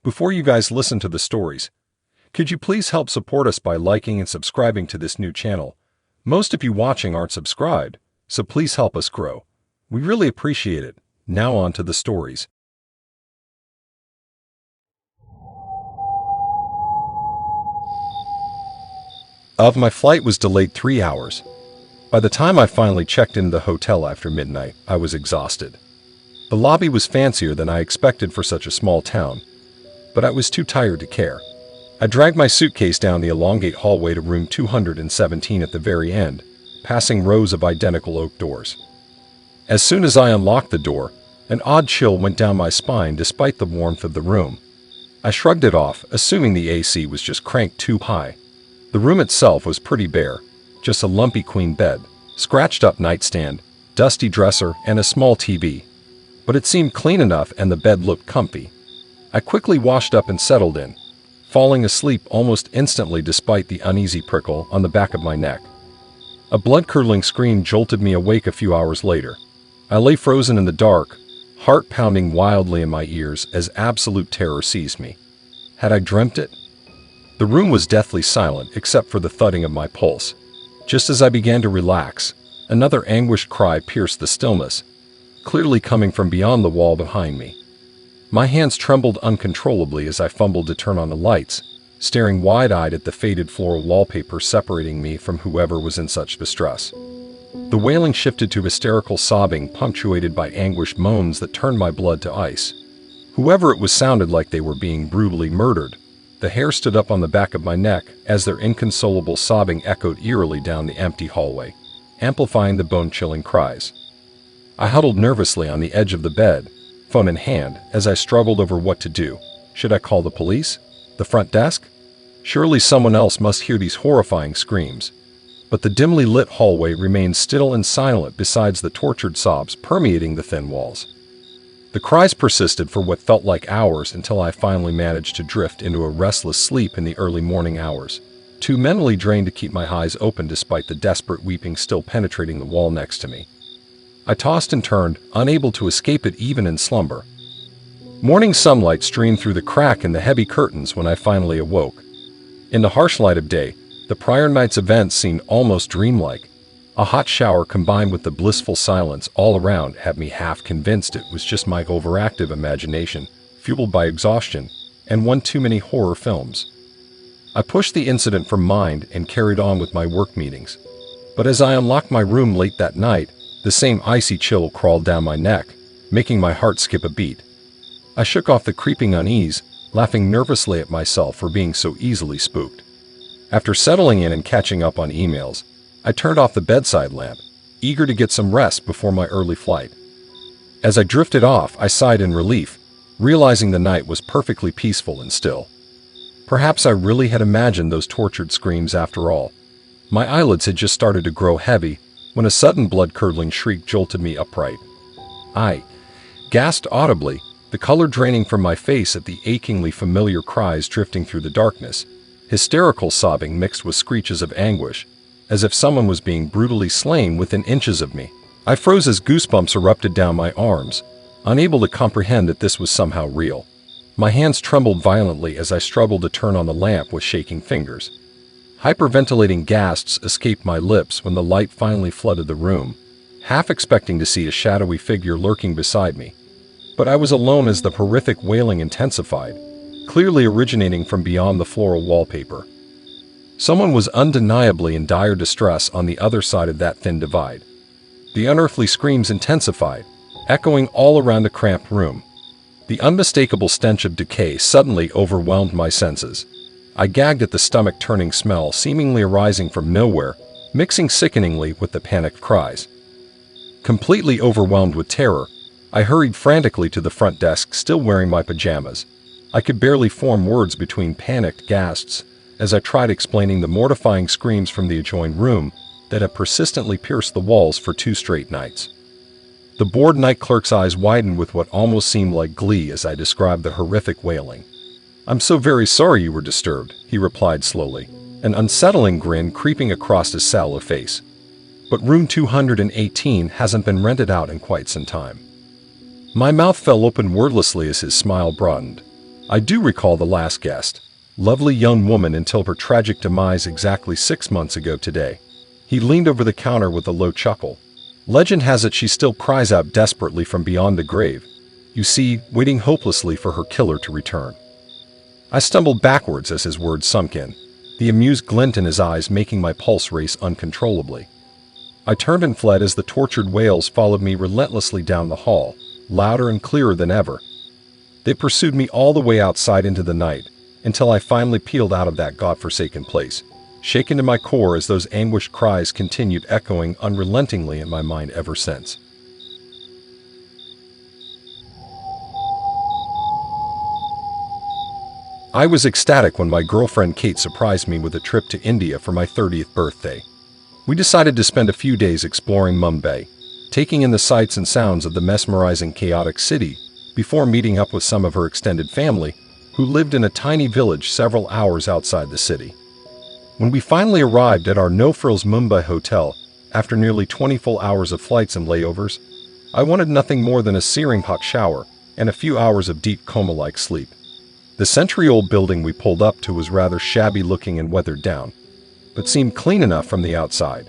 Before you guys listen to the stories, could you please help support us by liking and subscribing to this new channel? Most of you watching aren't subscribed, so please help us grow. We really appreciate it. Now on to the stories. My flight was delayed 3 hours. By the time I finally checked into the hotel after midnight, I was exhausted. The lobby was fancier than I expected for such a small town, but I was too tired to care. I dragged my suitcase down the elongate hallway to room 217 at the very end, passing rows of identical oak doors. As soon as I unlocked the door, an odd chill went down my spine despite the warmth of the room. I shrugged it off, assuming the AC was just cranked too high. The room itself was pretty bare, just a lumpy queen bed, scratched-up nightstand, dusty dresser, and a small TV. But it seemed clean enough and the bed looked comfy. I quickly washed up and settled in, falling asleep almost instantly despite the uneasy prickle on the back of my neck. A blood-curdling scream jolted me awake a few hours later. I lay frozen in the dark, heart pounding wildly in my ears as absolute terror seized me. Had I dreamt it? The room was deathly silent except for the thudding of my pulse. Just as I began to relax, another anguished cry pierced the stillness, clearly coming from beyond the wall behind me. My hands trembled uncontrollably as I fumbled to turn on the lights, staring wide-eyed at the faded floral wallpaper separating me from whoever was in such distress. The wailing shifted to hysterical sobbing punctuated by anguished moans that turned my blood to ice. Whoever it was sounded like they were being brutally murdered. The hair stood up on the back of my neck as their inconsolable sobbing echoed eerily down the empty hallway, amplifying the bone-chilling cries. I huddled nervously on the edge of the bed, phone in hand, as I struggled over what to do. Should I call the police? The front desk? Surely someone else must hear these horrifying screams. But the dimly lit hallway remained still and silent besides the tortured sobs permeating the thin walls. The cries persisted for what felt like hours until I finally managed to drift into a restless sleep in the early morning hours, too mentally drained to keep my eyes open despite the desperate weeping still penetrating the wall next to me. I tossed and turned, unable to escape it even in slumber. Morning sunlight streamed through the crack in the heavy curtains when I finally awoke. In the harsh light of day, the prior night's events seemed almost dreamlike. A hot shower combined with the blissful silence all around had me half convinced it was just my overactive imagination, fueled by exhaustion, and one too many horror films. I pushed the incident from mind and carried on with my work meetings. But as I unlocked my room late that night, the same icy chill crawled down my neck, making my heart skip a beat. I shook off the creeping unease, laughing nervously at myself for being so easily spooked. After settling in and catching up on emails, I turned off the bedside lamp, eager to get some rest before my early flight. As I drifted off, I sighed in relief, realizing the night was perfectly peaceful and still. Perhaps I really had imagined those tortured screams after all. My eyelids had just started to grow heavy when a sudden blood-curdling shriek jolted me upright. I gasped audibly, the color draining from my face at the achingly familiar cries drifting through the darkness, hysterical sobbing mixed with screeches of anguish, as if someone was being brutally slain within inches of me. I froze as goosebumps erupted down my arms, unable to comprehend that this was somehow real. My hands trembled violently as I struggled to turn on the lamp with shaking fingers. Hyperventilating gasps escaped my lips when the light finally flooded the room, half expecting to see a shadowy figure lurking beside me. But I was alone as the horrific wailing intensified, clearly originating from beyond the floral wallpaper. Someone was undeniably in dire distress on the other side of that thin divide. The unearthly screams intensified, echoing all around the cramped room. The unmistakable stench of decay suddenly overwhelmed my senses. I gagged at the stomach-turning smell seemingly arising from nowhere, mixing sickeningly with the panicked cries. Completely overwhelmed with terror, I hurried frantically to the front desk, still wearing my pajamas. I could barely form words between panicked gasps as I tried explaining the mortifying screams from the adjoining room that had persistently pierced the walls for 2 straight nights. The bored night clerk's eyes widened with what almost seemed like glee as I described the horrific wailing. "I'm so very sorry you were disturbed," he replied slowly, an unsettling grin creeping across his sallow face. "But room 218 hasn't been rented out in quite some time." My mouth fell open wordlessly as his smile broadened. I do recall the last guest. Lovely young woman until her tragic demise exactly 6 months ago today. He leaned over the counter with a low chuckle. Legend has it she still cries out desperately from beyond the grave. You see, waiting hopelessly for her killer to return. I stumbled backwards as his words sunk in, the amused glint in his eyes making my pulse race uncontrollably. I turned and fled as the tortured wails followed me relentlessly down the hall, louder and clearer than ever. They pursued me all the way outside into the night, until I finally peeled out of that godforsaken place, shaken to my core as those anguished cries continued echoing unrelentingly in my mind ever since. I was ecstatic when my girlfriend Kate surprised me with a trip to India for my 30th birthday. We decided to spend a few days exploring Mumbai, taking in the sights and sounds of the mesmerizing chaotic city, before meeting up with some of her extended family, who lived in a tiny village several hours outside the city. When we finally arrived at our no-frills Mumbai hotel, after nearly 20 full hours of flights and layovers, I wanted nothing more than a searing hot shower and a few hours of deep coma-like sleep. The century-old building we pulled up to was rather shabby-looking and weathered down, but seemed clean enough from the outside.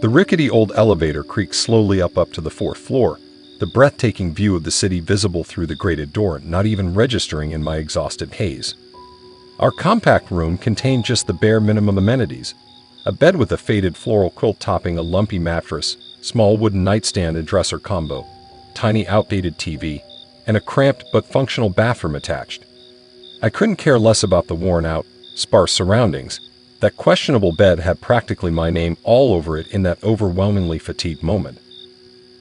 The rickety old elevator creaked slowly up to the 4th floor, the breathtaking view of the city visible through the grated door not even registering in my exhausted haze. Our compact room contained just the bare minimum amenities: a bed with a faded floral quilt topping a lumpy mattress, small wooden nightstand and dresser combo, tiny outdated TV, and a cramped but functional bathroom attached. I couldn't care less about the worn-out, sparse surroundings. That questionable bed had practically my name all over it in that overwhelmingly fatigued moment.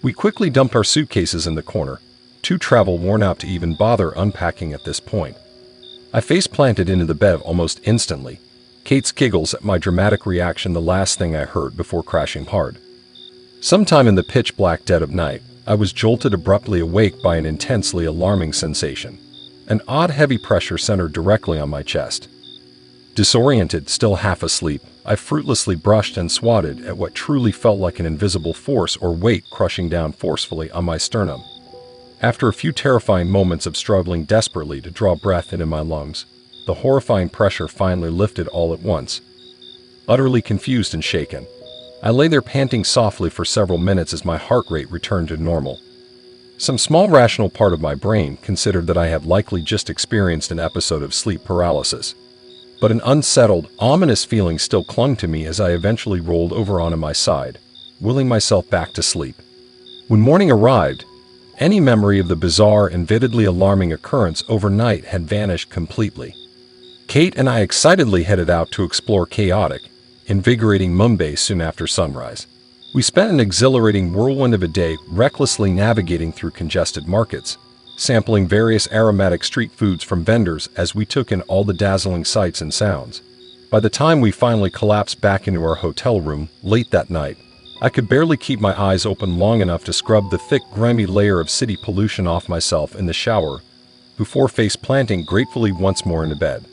We quickly dumped our suitcases in the corner, too travel-worn out to even bother unpacking at this point. I face-planted into the bed almost instantly, Kate's giggles at my dramatic reaction the last thing I heard before crashing hard. Sometime in the pitch-black dead of night, I was jolted abruptly awake by an intensely alarming sensation. An odd heavy pressure centered directly on my chest. Disoriented, still half asleep, I fruitlessly brushed and swatted at what truly felt like an invisible force or weight crushing down forcefully on my sternum. After a few terrifying moments of struggling desperately to draw breath into my lungs, the horrifying pressure finally lifted all at once. Utterly confused and shaken, I lay there panting softly for several minutes as my heart rate returned to normal. Some small rational part of my brain considered that I had likely just experienced an episode of sleep paralysis. But an unsettled, ominous feeling still clung to me as I eventually rolled over onto my side, willing myself back to sleep. When morning arrived, any memory of the bizarre and vividly alarming occurrence overnight had vanished completely. Kate and I excitedly headed out to explore chaotic, invigorating Mumbai soon after sunrise. We spent an exhilarating whirlwind of a day recklessly navigating through congested markets, sampling various aromatic street foods from vendors as we took in all the dazzling sights and sounds. By the time we finally collapsed back into our hotel room late that night, I could barely keep my eyes open long enough to scrub the thick, grimy layer of city pollution off myself in the shower before face-planting gratefully once more into bed.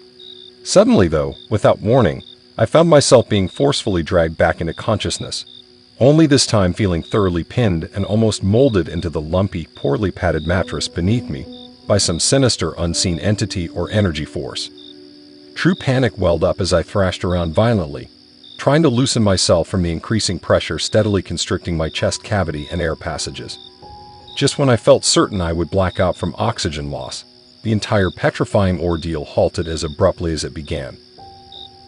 Suddenly, though, without warning, I found myself being forcefully dragged back into consciousness, only this time feeling thoroughly pinned and almost molded into the lumpy, poorly padded mattress beneath me by some sinister unseen entity or energy force. True panic welled up as I thrashed around violently, trying to loosen myself from the increasing pressure steadily constricting my chest cavity and air passages. Just when I felt certain I would black out from oxygen loss, the entire petrifying ordeal halted as abruptly as it began.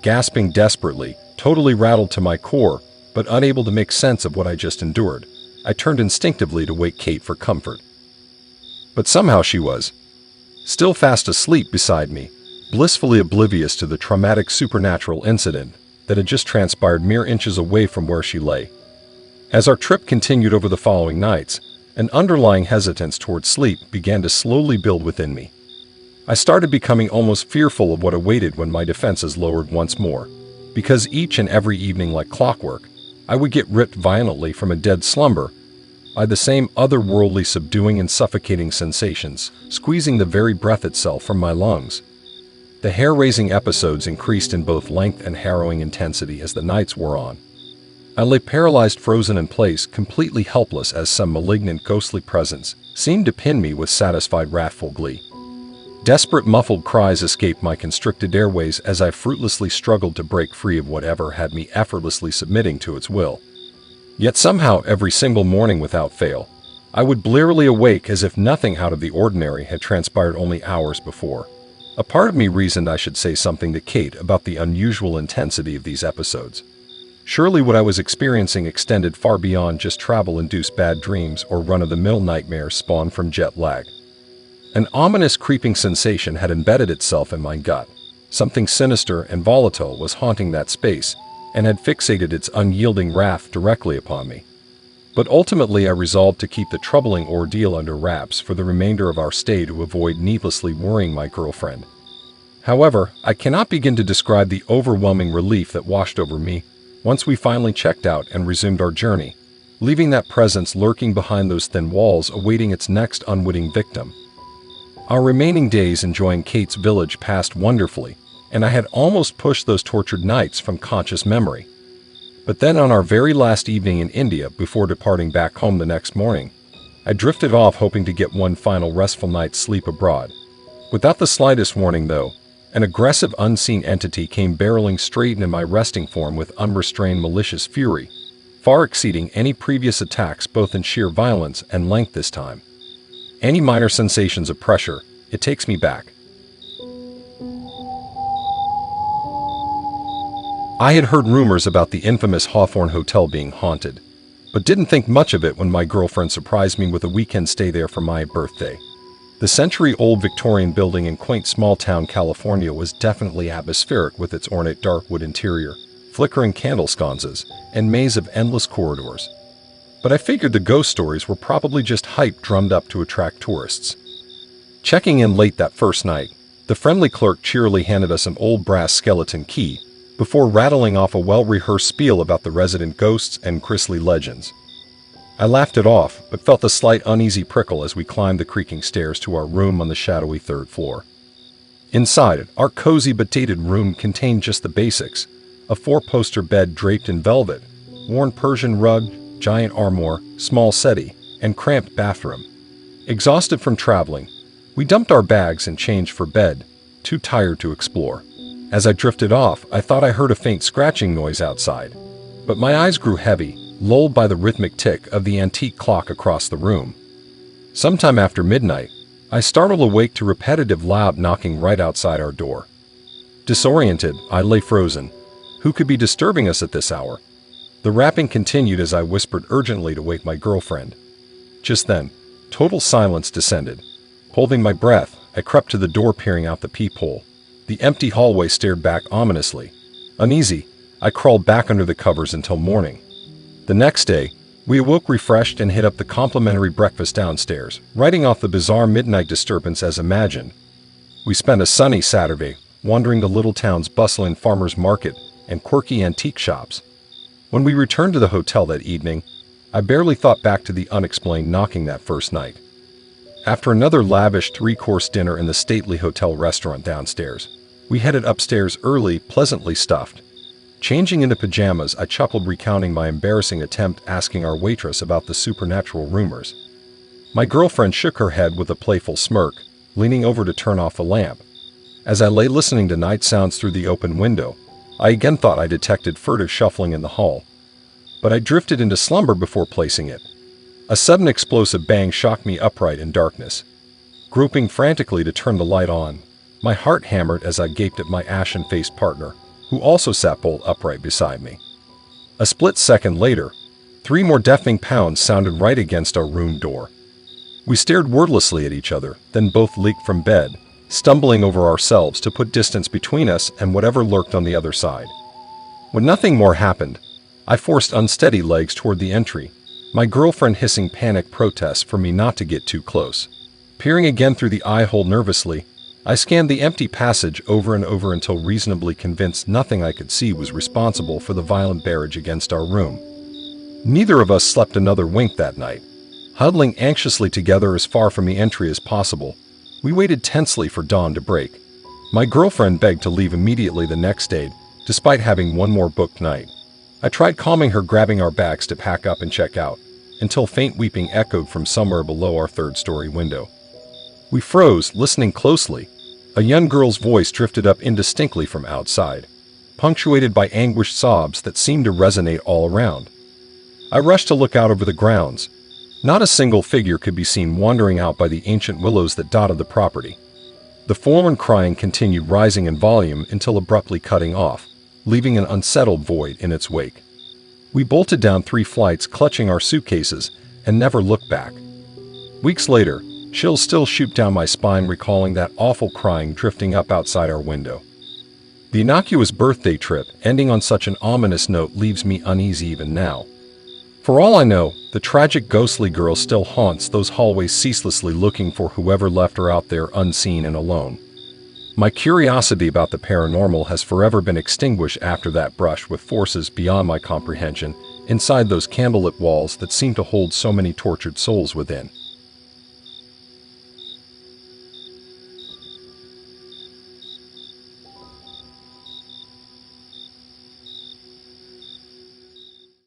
Gasping desperately, totally rattled to my core, but unable to make sense of what I just endured, I turned instinctively to wake Kate for comfort. But somehow she was still fast asleep beside me, blissfully oblivious to the traumatic supernatural incident that had just transpired mere inches away from where she lay. As our trip continued over the following nights, an underlying hesitance toward sleep began to slowly build within me. I started becoming almost fearful of what awaited when my defenses lowered once more, because each and every evening like clockwork, I would get ripped violently from a dead slumber by the same otherworldly subduing and suffocating sensations, squeezing the very breath itself from my lungs. The hair-raising episodes increased in both length and harrowing intensity as the nights wore on. I lay paralyzed, frozen in place, completely helpless as some malignant ghostly presence seemed to pin me with satisfied wrathful glee. Desperate muffled cries escaped my constricted airways as I fruitlessly struggled to break free of whatever had me effortlessly submitting to its will. Yet somehow every single morning without fail, I would blearily awake as if nothing out of the ordinary had transpired only hours before. A part of me reasoned I should say something to Kate about the unusual intensity of these episodes. Surely what I was experiencing extended far beyond just travel-induced bad dreams or run-of-the-mill nightmares spawned from jet lag. An ominous creeping sensation had embedded itself in my gut. Something sinister and volatile was haunting that space and had fixated its unyielding wrath directly upon me. But ultimately I resolved to keep the troubling ordeal under wraps for the remainder of our stay to avoid needlessly worrying my girlfriend. However, I cannot begin to describe the overwhelming relief that washed over me once we finally checked out and resumed our journey, leaving that presence lurking behind those thin walls awaiting its next unwitting victim. Our remaining days enjoying Kate's village passed wonderfully, and I had almost pushed those tortured nights from conscious memory. But then on our very last evening in India before departing back home the next morning, I drifted off hoping to get one final restful night's sleep abroad. Without the slightest warning though, an aggressive unseen entity came barreling straight into my resting form with unrestrained malicious fury, far exceeding any previous attacks both in sheer violence and length this time. Any minor sensations of pressure, it takes me back. I had heard rumors about the infamous Hawthorne Hotel being haunted, but didn't think much of it when my girlfriend surprised me with a weekend stay there for my birthday. The century-old Victorian building in quaint small-town California was definitely atmospheric with its ornate dark wood interior, flickering candle sconces, and maze of endless corridors. But I figured the ghost stories were probably just hype drummed up to attract tourists. Checking in late that first night, the friendly clerk cheerily handed us an old brass skeleton key, before rattling off a well-rehearsed spiel about the resident ghosts and grisly legends. I laughed it off, but felt a slight uneasy prickle as we climbed the creaking stairs to our room on the shadowy third floor. Inside, our cozy but dated room contained just the basics: a four-poster bed draped in velvet, worn Persian rug, giant armoire, small settee, and cramped bathroom. Exhausted from traveling, we dumped our bags and changed for bed, too tired to explore. As I drifted off, I thought I heard a faint scratching noise outside, but my eyes grew heavy, lulled by the rhythmic tick of the antique clock across the room. Sometime after midnight, I startled awake to repetitive loud knocking right outside our door. Disoriented, I lay frozen. Who could be disturbing us at this hour? The rapping continued as I whispered urgently to wake my girlfriend. Just then, total silence descended. Holding my breath, I crept to the door peering out the peephole. The empty hallway stared back ominously. Uneasy, I crawled back under the covers until morning. The next day, we awoke refreshed and hit up the complimentary breakfast downstairs, writing off the bizarre midnight disturbance as imagined. We spent a sunny Saturday wandering the little town's bustling farmers market and quirky antique shops. When we returned to the hotel that evening, I barely thought back to the unexplained knocking that first night. After another lavish three-course dinner in the stately hotel restaurant downstairs, we headed upstairs early, pleasantly stuffed. Changing into pajamas, I chuckled recounting my embarrassing attempt asking our waitress about the supernatural rumors. My girlfriend shook her head with a playful smirk, leaning over to turn off the lamp. As I lay listening to night sounds through the open window, I again thought I detected furtive shuffling in the hall, but I drifted into slumber before placing it. A sudden explosive bang shocked me upright in darkness. Groping frantically to turn the light on, my heart hammered as I gaped at my ashen-faced partner, who also sat bolt upright beside me. A split second later, 3 more deafening pounds sounded right against our room door. We stared wordlessly at each other, then both leaped from bed, stumbling over ourselves to put distance between us and whatever lurked on the other side. When nothing more happened, I forced unsteady legs toward the entry, my girlfriend hissing panic protests for me not to get too close. Peering again through the eye-hole nervously, I scanned the empty passage over and over until reasonably convinced nothing I could see was responsible for the violent barrage against our room. Neither of us slept another wink that night. Huddling anxiously together as far from the entry as possible, we waited tensely for dawn to break. My girlfriend begged to leave immediately the next day, despite having one more booked night. I tried calming her, grabbing our bags to pack up and check out, until faint weeping echoed from somewhere below our third-story window. We froze, listening closely, A young girl's voice drifted up indistinctly from outside, punctuated by anguished sobs that seemed to resonate all around. I rushed to look out over the grounds. Not a single figure could be seen wandering out by the ancient willows that dotted the property. The forlorn crying continued rising in volume until abruptly cutting off, leaving an unsettled void in its wake. We bolted down 3 flights, clutching our suitcases, and never looked back. Weeks later, chills still shoot down my spine recalling that awful crying drifting up outside our window. The innocuous birthday trip ending on such an ominous note leaves me uneasy even now. For all I know, the tragic ghostly girl still haunts those hallways, ceaselessly looking for whoever left her out there unseen and alone. My curiosity about the paranormal has forever been extinguished after that brush with forces beyond my comprehension inside those candlelit walls that seem to hold so many tortured souls within.